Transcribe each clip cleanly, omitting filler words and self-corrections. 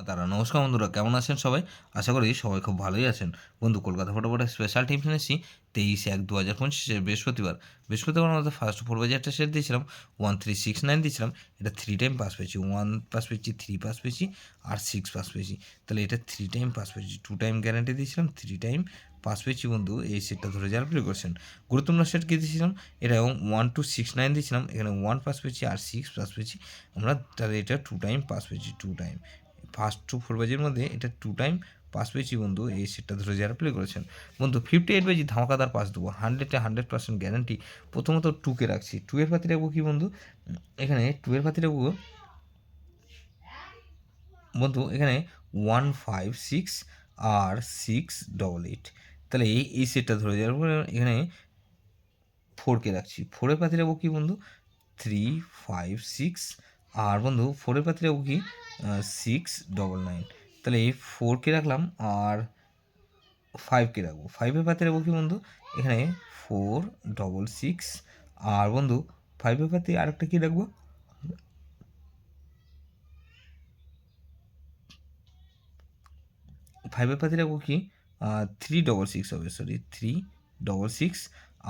তারা নমস্কার বন্ধুরা, কেমন আছেন সবাই? আশা করি সবাই খুব ভালোই আছেন। বন্ধু, কলকাতা ফটোফোটের স্পেশাল টিপস এনেছি 23/1/2025 বৃহস্পতিবার আমাদের ফার্স্ট 4 বাজে একটা সেট দিয়েছিলাম 1369 দিয়েছিলাম। এটা 3 টাইম পাস পেয়েছি, 1 পাস পেয়েছি, 3 পাস পেয়েছি আর 6 পাস পেয়েছি। তাহলে এটা 3 টাইম পাস পেয়েছি, 2 টাইম গ্যারান্টি দিয়েছিলাম, 3 টাইম পাস পেয়েছি। বন্ধু, এই সেটটা ধরে যারা প্লে করছেন, গুরুত্বপূর্ণ সেট কী দিয়েছিলাম, এটা 1269 দিয়েছিলাম, এখানে 1 পাস পেয়েছি আর 6 পাস পেয়েছি আমরা। তাহলে এটা 2 টাইম পাস পেয়েছি, 2 টাইম ফার্স্ট 4 বাজির মধ্যে এটা 2 টাইম পাস পেয়েছি। বন্ধু, এই সেটটা ধরে যারা প্লে করেছেন, বন্ধু 58 বাজি ধামাকাদার পাস দেবো, 100% গ্যারান্টি। প্রথমত 2কে রাখছি, 2 এর পাতি রাখবো কি বন্ধু, এখানে 2 এর পাতি রাখবো বন্ধু, এখানে 156 আর 688। তাহলে এই সেটটা ধরে যাওয়ার পরে এখানে 4কে রাখছি, 4 এর পাতি রাখবো কি বন্ধু, 356 আর বন্ধু 4 এর পাতি রাখবো কি 699। তাহলে এই 4কে রাখলাম আর 5কে রাখবো, 5-এর পাতে রাখবো কি বন্ধু, এখানে 466 আর বন্ধু 5-এর পাতে আরেকটা কী রাখবো, 5-এর পাতে রাখবো কি 366 হবে, সরি 366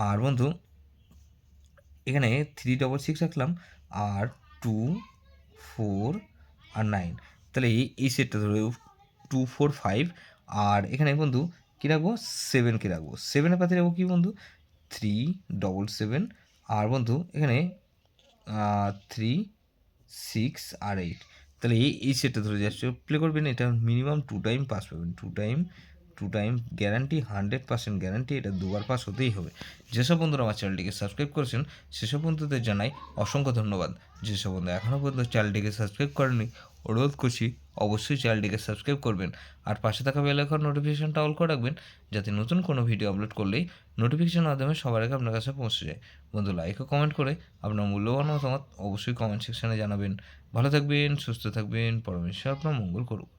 আর বন্ধু এখানে 366 রাখলাম আর 2 4 আর 9। তাহলে এই সেটটা ধরে 2 4 5 আর এখানে বন্ধু কী রাখবো, 7কে রাখবো, 7-এর পাতে রাখবো কি বন্ধু 377 আর বন্ধু এখানে 3 6 আর 8। তাহলে এই সেটটা ধরে যাচ্ছে প্লে করবেন, এটা মিনিমাম 2 টাইম পাস পাবেন, 2 টাইম গ্যারান্টি, 100% গ্যারান্টি, এটা দুবার পাস হতেই হবে। যেসব বন্ধুরা আমার চ্যানেলটিকে সাবস্ক্রাইব করেছেন সেসব বন্ধুদের জানাই অসংখ্য ধন্যবাদ। যেসব বন্ধু এখনও পর্যন্ত চ্যানেলটিকে সাবস্ক্রাইব করেনি, অনুরোধ করছি অবশ্যই চ্যানেলটিকে সাবস্ক্রাইব করবেন আর পাশে থাকা বেল আইকন নোটিফিকেশনটা অল করে রাখবেন, যাতে নতুন কোনো ভিডিও আপলোড করলেই নোটিফিকেশনের মাধ্যমে সবার আগে আপনার কাছে পৌঁছে যায়। বন্ধু, লাইক ও কমেন্ট করে আপনার মূল্যবান মতামত অবশ্যই কমেন্ট সেকশনে জানাবেন। ভালো থাকবেন, সুস্থ থাকবেন, পরমেশ্বর আপনার মঙ্গল করুক।